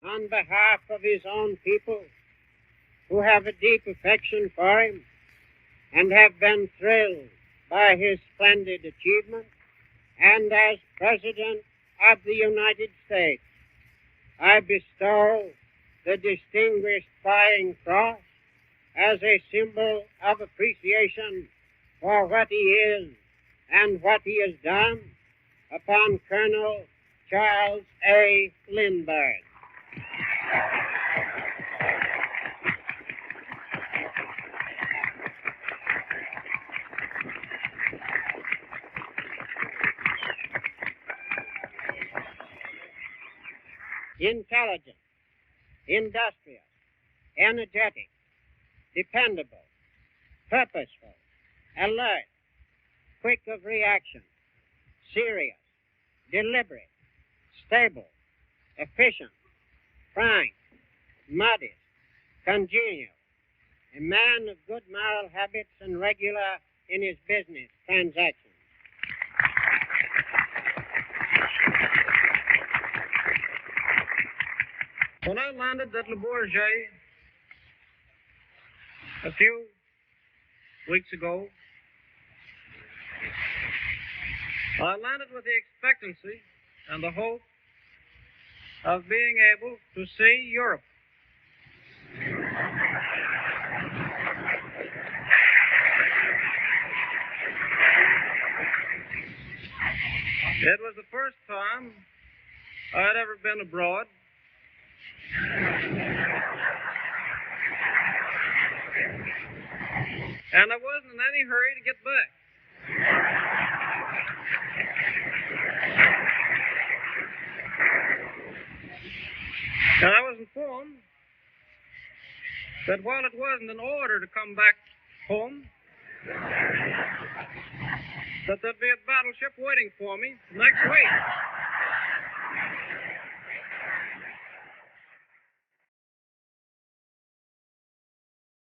on behalf of his own people who have a deep affection for him and have been thrilled by his splendid achievements, and as President of the United States, I bestow the Distinguished Flying Cross as a symbol of appreciation for what he is and what he has done upon Colonel Charles A. Lindbergh. Intelligent, industrious, energetic, dependable, purposeful, alert, quick of reaction, serious, deliberate, stable, efficient, frank, modest, congenial, a man of good moral habits and regular in his business transactions. When I landed at Le Bourget a few weeks ago, I landed with the expectancy and the hope of being able to see Europe. It was the first time I had ever been abroad. And I wasn't in any hurry to get back. And I was informed that while it wasn't in order to come back home, that there'd be a battleship waiting for me next week.